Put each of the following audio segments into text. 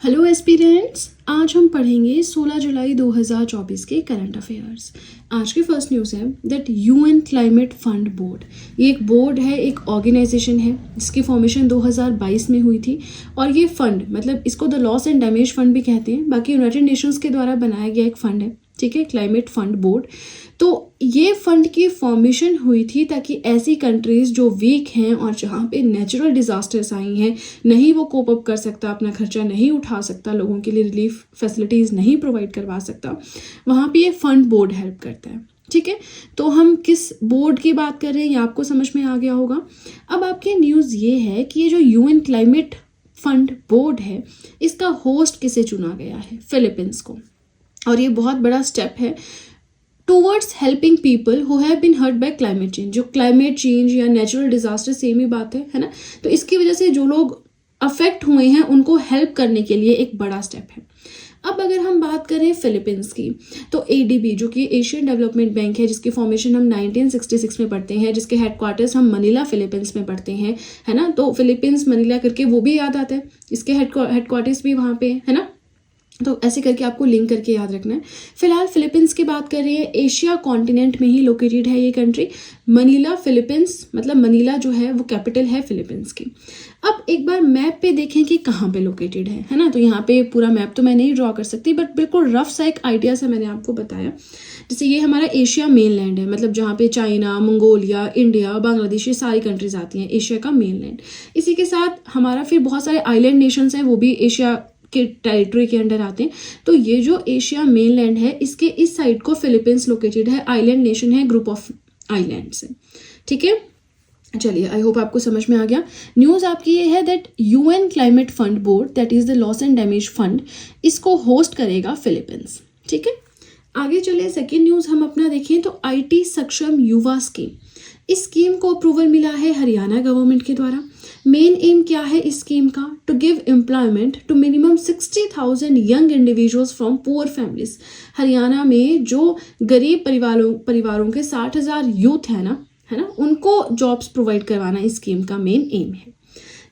Hello aspirants, आज हम पढ़ेंगे 16 जुलाई 2024 के करंट अफेयर्स। आज की फर्स्ट न्यूज़ है that UN climate fund board, ये एक बोर्ड है, एक ऑर्गेनाइजेशन है जिसकी फॉर्मेशन 2022 में हुई थी। और ये फंड मतलब इसको the loss and damage fund भी कहते हैं, बाकी यूनाइटेड नेशंस के द्वारा बनाया गया एक फंड है, ठीक है, क्लाइमेट फंड बोर्ड। तो ये फंड की फॉर्मेशन हुई थी ताकि ऐसी कंट्रीज जो वीक हैं और जहाँ पे नेचुरल डिजास्टर्स आई हैं, नहीं वो कोप अप कर सकता, अपना खर्चा नहीं उठा सकता, लोगों के लिए रिलीफ फैसिलिटीज़ नहीं प्रोवाइड करवा सकता, वहाँ पे ये फंड बोर्ड हेल्प करता है। ठीक है, तो हम किस बोर्ड की बात कर रहे हैं ये आपको समझ में आ गया होगा। अब आपकी न्यूज़ ये है कि ये जो यूएन क्लाइमेट फंड बोर्ड है, इसका होस्ट किसे चुना गया है? फिलीपींस को। और ये बहुत बड़ा स्टेप है towards helping people who have been hurt by climate change. जो क्लाइमेट चेंज या नेचुरल डिजास्टर सेम ही बात है ना। तो इसकी वजह से जो लोग अफेक्ट हुए हैं उनको हेल्प करने के लिए एक बड़ा स्टेप है। अब अगर हम बात करें फिलीपींस की, तो एडीबी जो कि एशियन डेवलपमेंट बैंक है, जिसकी फॉर्मेशन हम 1966 में पढ़ते हैं, जिसके हेडक्वार्टर्स हम मनीला फिलीपींस में पढ़ते हैं, है ना। तो फिलीपींस मनीला करके वो भी याद आता है, इसके हेडक्वार्टर्स भी वहाँ पे है ना। तो ऐसे करके आपको लिंक करके याद रखना है। फिलहाल फिलीपींस की बात कर रही है, एशिया कॉन्टिनेंट में ही लोकेटेड है ये कंट्री। मनीला फिलीपींस मतलब मनीला जो है वो कैपिटल है फिलीपींस की। अब एक बार मैप पे देखें कि कहाँ पे लोकेटेड है ना। तो यहाँ पे पूरा मैप तो मैं नहीं ड्रॉ कर सकती, बट बिल्कुल रफ सा एक आइडिया सा मैंने आपको बताया। जैसे ये हमारा एशिया मेन लैंड है, मतलब जहाँ पे चाइना, मंगोलिया, इंडिया, बांग्लादेश, ये सारी कंट्रीज आती हैं, एशिया का मेन लैंड। इसी के साथ हमारा फिर बहुत सारे आइलैंड नेशंस हैं, वो भी एशिया के टेरिटरी के अंडर आते हैं। तो ये जो एशिया मेन लैंड है, इसके इस साइड को फिलीपींस लोकेटेड है, आइलैंड नेशन है, ग्रुप ऑफ आइलैंड्स है। ठीक है, चलिए, आई होप आपको समझ में आ गया। न्यूज़ आपकी ये है that UN climate fund board, that is the loss and damage fund, इसको होस्ट करेगा फिलीपींस। ठीक है, आगे चलिए सेकेंड न्यूज़ हम अपना देखें तो आईटी सक्षम युवा स्कीम, इस स्कीम को अप्रूवल मिला है हरियाणा गवर्नमेंट के द्वारा। मेन एम क्या है इस स्कीम का? To give employment to minimum 60,000 young individuals from poor families. Haryana में जो गरीब परिवारों के 60,000 यूथ है ना, उनको जॉब्स प्रोवाइड करवाना इस स्कीम का मेन एम है।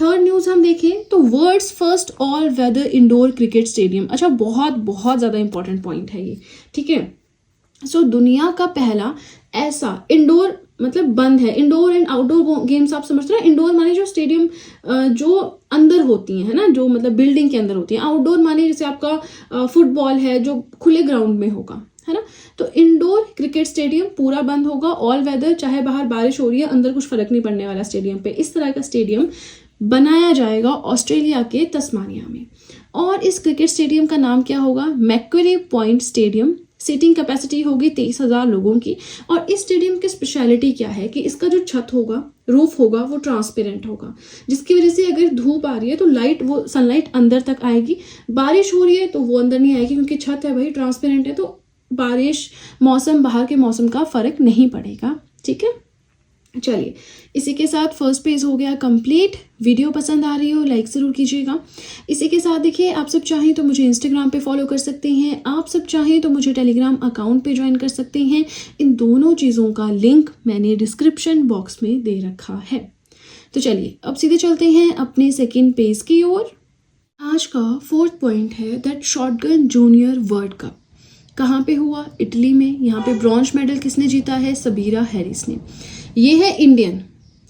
थर्ड न्यूज़ हम देखें तो world's first all weather indoor cricket stadium. अच्छा, बहुत बहुत ज़्यादा इंपॉर्टेंट पॉइंट है ये। ठीक है, सो दुनिया का पहला ऐसा इंडोर, मतलब बंद है, इंडोर एंड आउटडोर गेम्स आप समझते हैं। इंडोर माने जो स्टेडियम जो अंदर होती हैं, है ना, जो मतलब बिल्डिंग के अंदर होती हैं। आउटडोर माने जैसे आपका फुटबॉल है जो खुले ग्राउंड में होगा, है ना। तो इंडोर क्रिकेट स्टेडियम पूरा बंद होगा, ऑल वेदर, चाहे बाहर बारिश हो रही है, अंदर कुछ फर्क नहीं पड़ने वाला स्टेडियम पे। इस तरह का स्टेडियम बनाया जाएगा ऑस्ट्रेलिया के तस्मानिया में। और इस क्रिकेट स्टेडियम का नाम क्या होगा? Macquarie point stadium. Seating capacity होगी 23,000 लोगों की। और इस स्टेडियम की स्पेशलिटी क्या है कि इसका जो छत होगा, रूफ होगा, वो ट्रांसपेरेंट होगा, जिसकी वजह से अगर धूप आ रही है तो लाइट, वो सनलाइट अंदर तक आएगी। बारिश हो रही है तो वो अंदर नहीं आएगी, क्योंकि छत है भाई, ट्रांसपेरेंट है, तो बारिश, मौसम, बाहर के मौसम का फर्क नहीं पड़ेगा। ठीक है, चलिए, इसी के साथ फर्स्ट पेज हो गया कंप्लीट। वीडियो पसंद आ रही हो लाइक ज़रूर कीजिएगा। इसी के साथ देखिए, आप सब चाहें तो मुझे इंस्टाग्राम पे फॉलो कर सकते हैं, आप सब चाहें तो मुझे टेलीग्राम अकाउंट पे ज्वाइन कर सकते हैं। इन दोनों चीज़ों का लिंक मैंने डिस्क्रिप्शन बॉक्स में दे रखा है। तो चलिए, अब सीधे चलते हैं अपने सेकेंड पेज की ओर। आज का फोर्थ पॉइंट है that shotgun junior world cup कहाँ पे हुआ? इटली में। यहाँ पे ब्रॉन्ज मेडल किसने जीता है? सबीरा हैरिस ने। ये है इंडियन,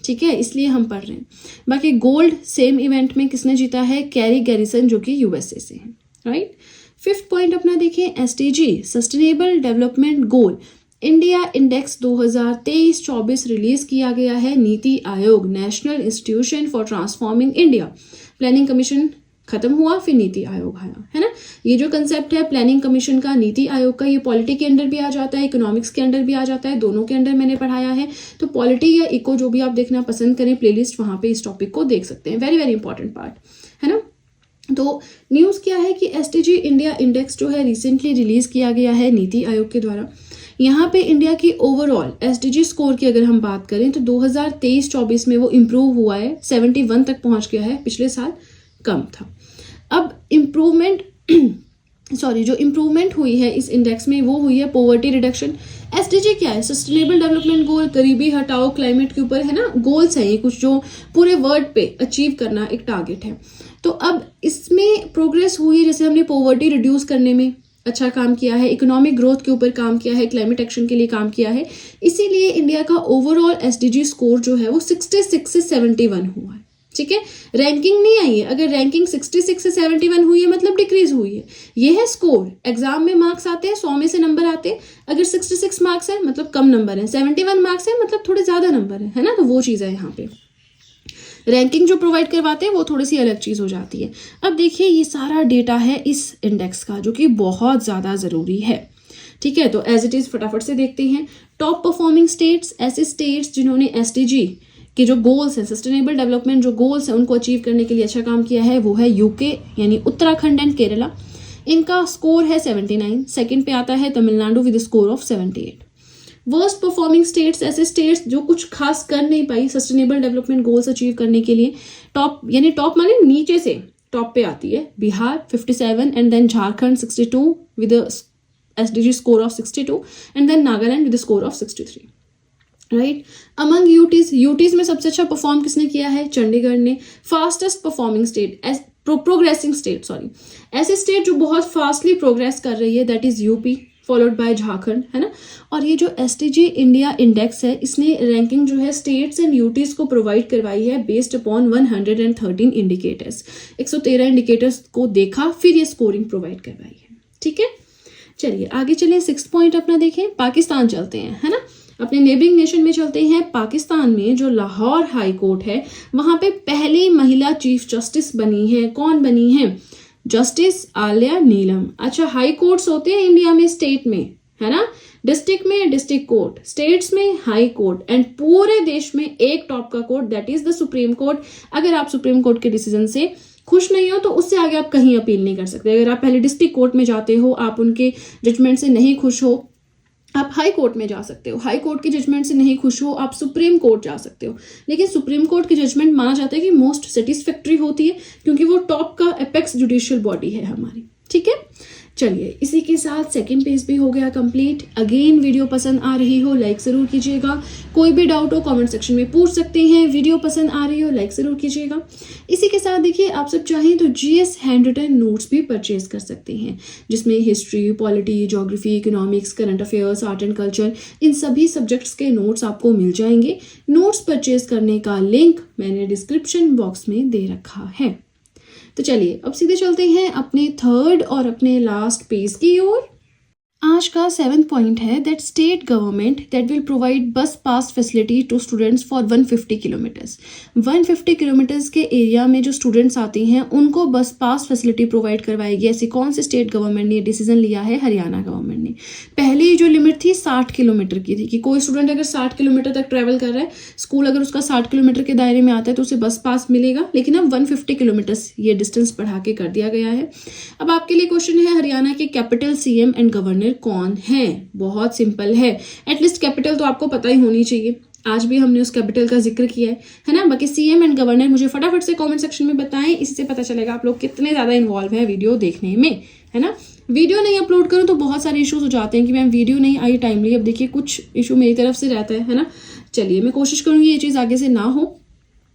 ठीक है, इसलिए हम पढ़ रहे हैं। बाकी गोल्ड सेम इवेंट में किसने जीता है? कैरी गैरिसन, जो कि यूएसए से है, राइट। फिफ्थ पॉइंट अपना देखें, SDG sustainable development goal India index 2023-24 release किया गया है। NITI Aayog, national institution for transforming India, planning commission खत्म हुआ, फिर नीति आयोग आया, है ना। ये जो कंसेप्ट है प्लानिंग कमीशन का, नीति आयोग का, ये पॉलिटी के अंडर भी आ जाता है, इकोनॉमिक्स के अंडर भी आ जाता है, दोनों के अंडर मैंने पढ़ाया है। तो पॉलिटी या इको जो भी आप देखना पसंद करें, प्लेलिस्ट वहां पे इस टॉपिक को देख सकते हैं। वेरी वेरी इंपॉर्टेंट पार्ट, है ना। तो न्यूज़ क्या है कि एसडीजी इंडिया इंडेक्स जो है रिसेंटली रिलीज किया गया है नीति आयोग के द्वारा। यहाँ पे इंडिया की ओवरऑल एसडीजी स्कोर की अगर हम बात करें तो 2023-24 में वो इम्प्रूव हुआ है, 71 तक पहुंच गया है, पिछले साल कम था। अब इम्प्रूवमेंट जो इम्प्रूवमेंट हुई है इस इंडेक्स में, वो हुई है पॉवर्टी रिडक्शन। एसडीजी क्या है? सस्टेनेबल डेवलपमेंट गोल, गरीबी हटाओ, क्लाइमेट के ऊपर, है ना, गोल्स हैं ये कुछ जो पूरे वर्ल्ड पे अचीव करना एक टारगेट है। तो अब इसमें प्रोग्रेस हुई है, जैसे हमने पॉवर्टी रिड्यूस करने में अच्छा काम किया है, इकोनॉमिक ग्रोथ के ऊपर काम किया है, क्लाइमेट एक्शन के लिए काम किया है, इसीलिए इंडिया का ओवरऑल एसडीजी स्कोर जो है वो 66 से 71 हुआ है। ठीक है, रैंकिंग नहीं आई है। अगर रैंकिंग 66 से 71 हुई है मतलब डिक्रीज हुई है। ये है स्कोर। एग्जाम में मार्क्स आते हैं, 100 में से नंबर आते हैं, अगर 66 मार्क्स है मतलब कम नंबर है, 71 मार्क्स है मतलब थोड़े ज्यादा नंबर है ना। तो वो चीज है यहाँ पे। रैंकिंग जो प्रोवाइड करवाते हैं वो थोड़ी सी अलग चीज हो जाती है। अब देखिए ये सारा डेटा है इस इंडेक्स का, जो कि बहुत ज्यादा जरूरी है। ठीक है, तो एज इट इज फटाफट से देखते हैं। टॉप परफॉर्मिंग स्टेट्स, ऐसे स्टेट्स जिन्होंने एसडीजी के जो गोल्स हैं, सस्टेनेबल डेवलपमेंट जो गोल्स हैं उनको अचीव करने के लिए अच्छा काम किया है, वो है यूके यानी उत्तराखंड एंड केरला। इनका स्कोर है 79। सेकंड पे आता है Tamil Nadu with score of 78। Worst performing states, ऐसे स्टेट्स जो कुछ खास कर नहीं पाई सस्टेनेबल डेवलपमेंट गोल्स अचीव करने के लिए। टॉप यानी टॉप माने नीचे से टॉप पे आती है Bihar 57 and then Jharkhand 62 with SDG score of 62 and then Nagaland with score of 63। Right, among UTs में सबसे अच्छा परफॉर्म किसने किया है? चंडीगढ़ ने। Fastest performing state, progressing state sorry, ऐसे स्टेट जो बहुत फास्टली प्रोग्रेस कर रही है, that is UP followed by Jharkhand, है ना। और ये जो एसडीजी इंडिया इंडेक्स है, इसने रैंकिंग जो है स्टेट्स एंड यूटीज को प्रोवाइड करवाई है बेस्ड अपॉन 113 इंडिकेटर्स। 113 इंडिकेटर्स को देखा, फिर ये स्कोरिंग प्रोवाइड करवाई है। ठीक है, चलिए आगे चलें। 6 पॉइंट अपना देखें। पाकिस्तान चलते हैं, है ना, अपने नेबरिंग नेशन में चलते हैं। पाकिस्तान में जो लाहौर हाई कोर्ट है, वहां पे पहली महिला चीफ जस्टिस बनी है। कौन बनी है? जस्टिस आलिया नीलम। अच्छा, हाई कोर्ट्स होते हैं इंडिया में स्टेट में, है ना, डिस्ट्रिक्ट में डिस्ट्रिक्ट कोर्ट, स्टेट्स में हाई कोर्ट, एंड पूरे देश में एक टॉप का court, that is the supreme court. अगर आप सुप्रीम कोर्ट के डिसीजन से खुश नहीं हो तो उससे आगे आप कहीं अपील नहीं कर सकते। अगर आप पहले डिस्ट्रिक्ट कोर्ट में जाते हो, आप उनके जजमेंट से नहीं खुश हो, आप हाई कोर्ट में जा सकते हो। हाई कोर्ट के जजमेंट से नहीं खुश हो, आप सुप्रीम कोर्ट जा सकते हो। लेकिन सुप्रीम कोर्ट की जजमेंट माना जाता है कि मोस्ट सेटिस्फैक्टरी होती है, क्योंकि वो टॉप का एपेक्स जुडिशियल बॉडी है हमारी। ठीक है, चलिए इसी के साथ सेकंड पेज भी हो गया कंप्लीट। अगेन वीडियो पसंद आ रही हो लाइक जरूर कीजिएगा। कोई भी डाउट हो कमेंट सेक्शन में पूछ सकते हैं। वीडियो पसंद आ रही हो लाइक जरूर कीजिएगा। इसी के साथ देखिए, आप सब चाहें तो जीएस हैंड रिटन नोट्स भी परचेज कर सकते हैं, जिसमें history, polity, geography, economics, current affairs, art and culture, इन सभी सब्जेक्ट्स के नोट्स आपको मिल जाएंगे। नोट्स परचेज करने का लिंक मैंने डिस्क्रिप्शन बॉक्स में दे रखा है। तो चलिए अब सीधे चलते हैं अपने थर्ड और अपने लास्ट पेज की ओर। आज का 7th पॉइंट है that state government that will provide bus pass facility to students for 150 kilometres. 150 kilometres के एरिया में जो स्टूडेंट्स आते हैं उनको बस पास फैसिलिटी प्रोवाइड करवाएगी। ऐसी कौन सी स्टेट गवर्नमेंट ने डिसीजन लिया है? हरियाणा गवर्नमेंट ने। पहले जो लिमिट थी 60 किलोमीटर की थी कि कोई स्टूडेंट अगर 60 किलोमीटर तक ट्रैवल कर रहा है, स्कूल अगर उसका 60 किलोमीटर के दायरे में आता है तो उसे बस पास मिलेगा। लेकिन अब 150 किलोमीटर्स ये डिस्टेंस बढ़ा के कर दिया गया है। अब आपके लिए क्वेश्चन है, हरियाणा के कैपिटल, सीएम एंड गवर्नर कौन है? बहुत सिंपल है, एटलीस्ट कैपिटल तो आपको पता ही होनी चाहिए। आज भी हमने उस कैपिटल का जिक्र किया है ना। बाकी सीएम एंड गवर्नर मुझे फटाफट से कमेंट सेक्शन में बताएं, इसी से पता चलेगा आप लोग कितने ज्यादा इन्वॉल्व हैं वीडियो देखने में, है ना। वीडियो नहीं अपलोड करूं तो बहुत सारे इश्यूज हो जाते हैं कि मैम वीडियो नहीं आई टाइमली। अब देखिए कुछ इशू मेरी तरफ से रहता है ना। चलिए मैं कोशिश करूंगी ये चीज आगे से ना हो।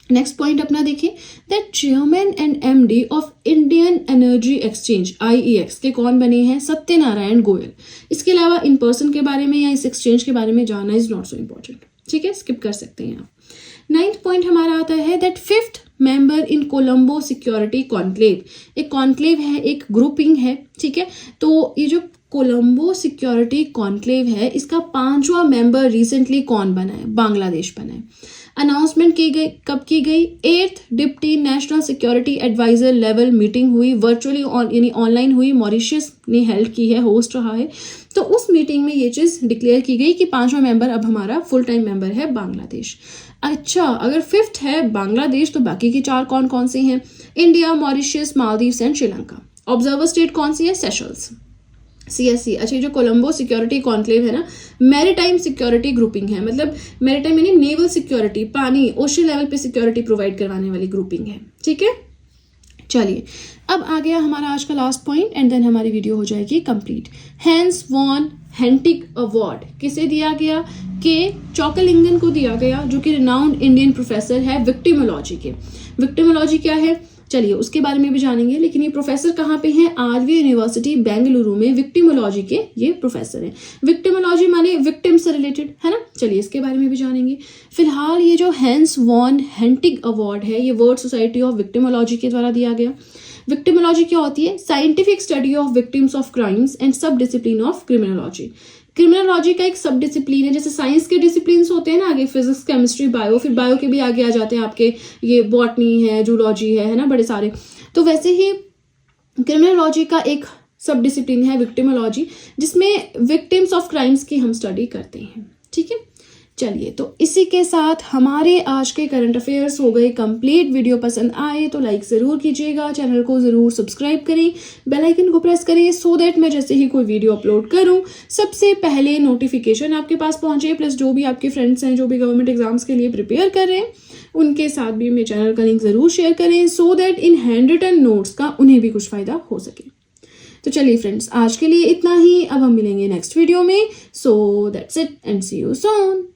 नेक्स्ट पॉइंट अपना देखिए that chairman and MD of Indian energy exchange IEX के कौन बने हैं? सत्यनारायण गोयल। इसके अलावा इन पर्सन के बारे में या इस एक्सचेंज के बारे में जानना इज नॉट सो इम्पोर्टेंट। ठीक है, स्किप कर सकते हैं आप। 9th पॉइंट हमारा आता है that 5th member in Colombo security conclave. एक कॉन्क्लेव है, एक ग्रुपिंग है। ठीक है, तो ये जो कोलंबो सिक्योरिटी कॉन्क्लेव है, इसका 5वां मेंबर रिसेंटली कौन बना है? बांग्लादेश बना है। अनाउंसमेंट की गई, कब की गई? 8th deputy national security adviser level meeting हुई, वर्चुअली यानी ऑनलाइन हुई, मॉरिशस ने हेल्ड की है, होस्ट रहा है। तो उस मीटिंग में ये चीज डिक्लेयर की गई कि 5वां मेंबर अब हमारा फुल टाइम मेंबर है बांग्लादेश। अच्छा, अगर 5th है बांग्लादेश तो बाकी की 4 कौन कौन से हैं? India, Mauritius, Maldives and Sri Lanka. Observer state कौन सी है? Seychelles, CSC। अच्छा, ये जो कोलंबो सिक्योरिटी कॉन्क्लेव है ना, मैरीटाइम सिक्योरिटी ग्रुपिंग है, मतलब मैरीटाइम यानी नेवल सिक्योरिटी, पानी, ओशन लेवल पे सिक्योरिटी प्रोवाइड करवाने वाली ग्रुपिंग है। ठीक है, चलिए अब आ गया हमारा आज का लास्ट पॉइंट एंड देन हमारी वीडियो हो जाएगी कंप्लीट। हैंस वॉन हेंटिक अवार्ड किसे दिया गया? के चौकलिंगन को दिया गया, जो कि रिनाउंड इंडियन प्रोफेसर है विक्टिमोलॉजी के। विक्टिमोलॉजी क्या है? चलिए उसके बारे में भी जानेंगे। लेकिन ये प्रोफेसर कहाँ पे हैं? आरवी यूनिवर्सिटी बेंगलुरु में विक्टिमोलॉजी के ये प्रोफेसर हैं। विक्टिमोलॉजी माने विक्टिम से रिलेटेड, है ना। चलिए इसके बारे में भी जानेंगे। फिलहाल ये जो हैंस वॉन हेंटिग अवार्ड है ये वर्ल्ड सोसाइटी ऑफ विक्टिमोलॉजी के द्वारा दिया गया। विक्टिमोलॉजी क्या होती है? Scientific study of victims of crimes and सब डिसिप्लिन ऑफ क्रिमिनोलॉजी। क्रिमिनोलॉजी का एक सब डिसिप्लिन है, जैसे साइंस के डिसिप्लिन होते हैं ना, आगे फिजिक्स, केमिस्ट्री, बायो, फिर बायो के भी आगे आ जाते हैं आपके ये बॉटनी है, जूलॉजी है ना, बड़े सारे। तो वैसे ही क्रिमिनोलॉजी का एक सब डिसिप्लिन है विक्टिमोलॉजी, जिसमें विक्टिम्स ऑफ क्राइम्स की हम स्टडी करते हैं। ठीक है, चलिए तो इसी के साथ हमारे आज के करंट अफेयर्स हो गए कंप्लीट। वीडियो पसंद आए तो लाइक ज़रूर कीजिएगा, चैनल को ज़रूर सब्सक्राइब करें, बेल आइकन को प्रेस करें सो दैट मैं जैसे ही कोई वीडियो अपलोड करूं सबसे पहले नोटिफिकेशन आपके पास पहुंचे। प्लस जो भी आपके फ्रेंड्स हैं जो भी गवर्नमेंट एग्जाम्स के लिए प्रिपेयर कर रहे हैं उनके साथ भी मेरे चैनल का लिंक ज़रूर शेयर करें so that in handwritten notes का उन्हें भी कुछ फ़ायदा हो सके। तो चलिए फ्रेंड्स, आज के लिए इतना ही। अब हम मिलेंगे नेक्स्ट वीडियो में। So that's it and see you soon.